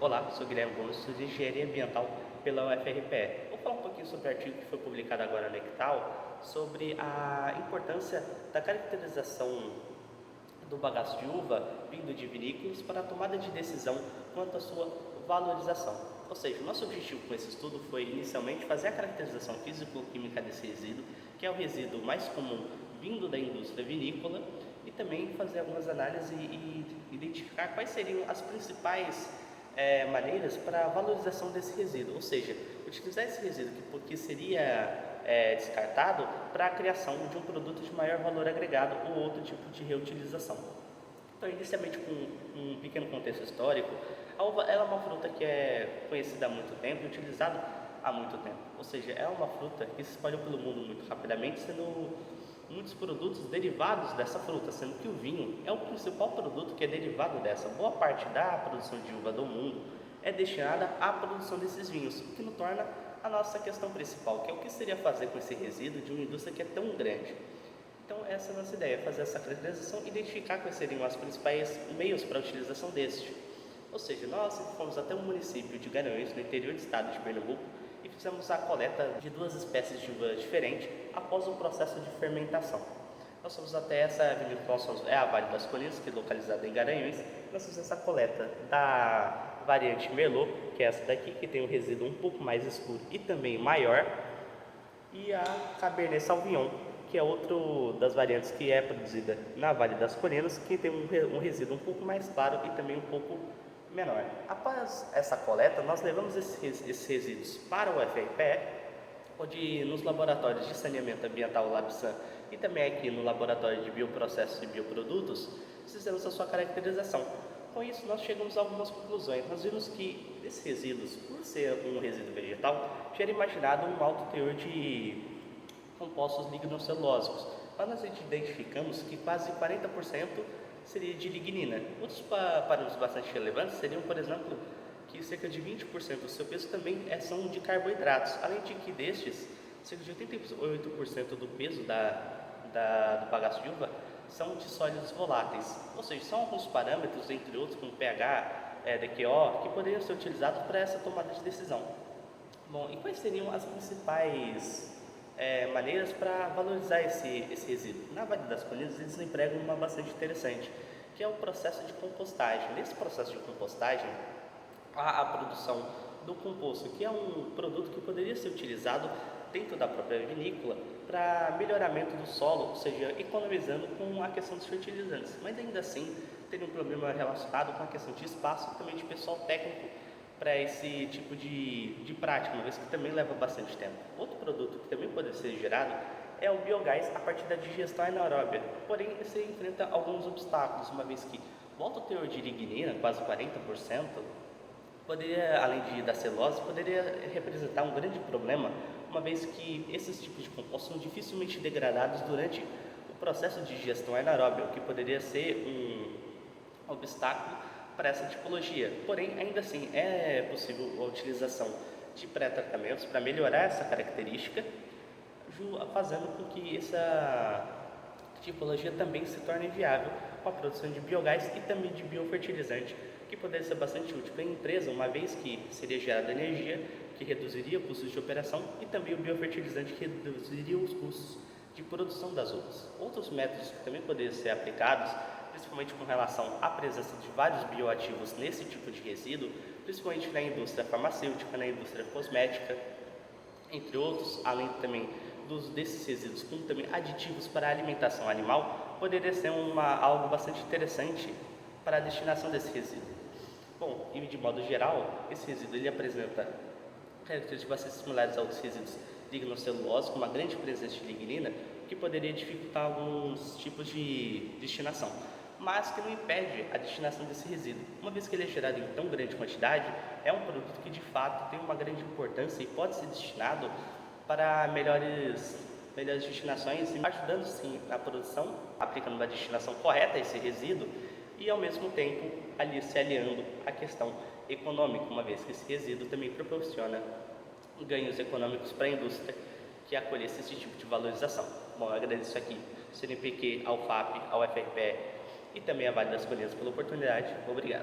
Olá, sou Guilherme Gomes, sou de Engenharia Ambiental pela UFRPE. Vou falar um pouquinho sobre o artigo que foi publicado agora no Ectal sobre a importância da caracterização do bagaço de uva vindo de vinícolas para a tomada de decisão quanto à sua valorização. Ou seja, o nosso objetivo com esse estudo foi inicialmente fazer a caracterização físico-química desse resíduo, que é o resíduo mais comum vindo da indústria vinícola, e também fazer algumas análises e identificar quais seriam as principais maneiras para a valorização desse resíduo, ou seja, utilizar esse resíduo que seria descartado para a criação de um produto de maior valor agregado ou outro tipo de reutilização. Então, inicialmente, com um pequeno contexto histórico, a uva ela é uma fruta que é conhecida há muito tempo e utilizada há muito tempo, ou seja, é uma fruta que se espalhou pelo mundo muito rapidamente, sendo muitos produtos derivados dessa fruta, sendo que o vinho é o principal produto que é derivado dessa. Boa parte da produção de uva do mundo é destinada à produção desses vinhos, o que nos torna a nossa questão principal, que é o que seria fazer com esse resíduo de uma indústria que é tão grande. Então essa é a nossa ideia, fazer essa caracterização e identificar quais seriam os principais meios para a utilização deste. Ou seja, nós fomos até o município de Garanhuns, no interior do estado de Pernambuco, e fizemos a coleta de duas espécies de uva diferentes após o processo de fermentação. Nós fomos até essa vinícola, é a Vale das Colinas, que é localizada em Garanhuns. Nós fizemos essa coleta da variante Merlot, que é essa daqui, que tem um resíduo um pouco mais escuro e também maior, e a Cabernet Sauvignon, que é outra das variantes que é produzida na Vale das Colinas, que tem um resíduo um pouco mais claro e também um pouco menor. Após essa coleta, nós levamos esses resíduos para o UFRPE, onde nos laboratórios de saneamento ambiental LabSan e também aqui no laboratório de bioprocessos e bioprodutos, fizemos a sua caracterização. Com isso, nós chegamos a algumas conclusões. Nós vimos que esses resíduos, por ser um resíduo vegetal, já era imaginado um alto teor de compostos lignocelulósicos, mas nós identificamos que quase 40% seria de lignina. Outros parâmetros bastante relevantes seriam, por exemplo, que cerca de 20% do seu peso também são de carboidratos, além de que destes, cerca de 88% do peso do bagaço de uva são de sólidos voláteis, ou seja, são alguns parâmetros, entre outros, como pH, DQO, que poderiam ser utilizados para essa tomada de decisão. Bom, e quais seriam as principais maneiras para valorizar esse resíduo? Na Vale das Colinas, eles empregam uma bastante interessante, que é o processo de compostagem. Nesse processo de compostagem, a produção do composto, que é um produto que poderia ser utilizado dentro da própria vinícola para melhoramento do solo, ou seja, economizando com a questão dos fertilizantes, mas ainda assim teria um problema relacionado com a questão de espaço e também de pessoal técnico para esse tipo de prática, uma vez que também leva bastante tempo. Outro produto que também pode ser gerado é o biogás a partir da digestão anaeróbia, porém esse enfrenta alguns obstáculos, uma vez que o alto teor de lignina, quase 40%, poderia, além da celulose, poderia representar um grande problema, uma vez que esses tipos de compostos são dificilmente degradados durante o processo de digestão anaeróbia, o que poderia ser um obstáculo para essa tipologia. Porém, ainda assim, é possível a utilização de pré-tratamentos para melhorar essa característica, fazendo com que essa tipologia também se torne viável com a produção de biogás e também de biofertilizante, que poderia ser bastante útil para a empresa, uma vez que seria gerada energia, que reduziria custos de operação, e também o biofertilizante, que reduziria os custos de produção das uvas. Outros métodos que também poderiam ser aplicados, principalmente com relação à presença de vários bioativos nesse tipo de resíduo, principalmente na indústria farmacêutica, na indústria cosmética, entre outros, além também desses resíduos, como também aditivos para a alimentação animal, poderia ser algo bastante interessante para a destinação desse resíduo. Bom, e de modo geral, esse resíduo ele apresenta características bastante similares a outros resíduos lignocelulose, com uma grande presença de lignina, que poderia dificultar alguns tipos de destinação, mas que não impede a destinação desse resíduo. Uma vez que ele é gerado em tão grande quantidade, é um produto que de fato tem uma grande importância e pode ser destinado para melhores destinações, ajudando sim na produção, aplicando uma destinação correta a esse resíduo e ao mesmo tempo ali se aliando à questão econômica, uma vez que esse resíduo também proporciona ganhos econômicos para a indústria que acolhesse esse tipo de valorização. Bom, eu agradeço aqui ao CNPq, ao FAP, ao FRPE e também à Vale das Colinas pela oportunidade. Obrigado.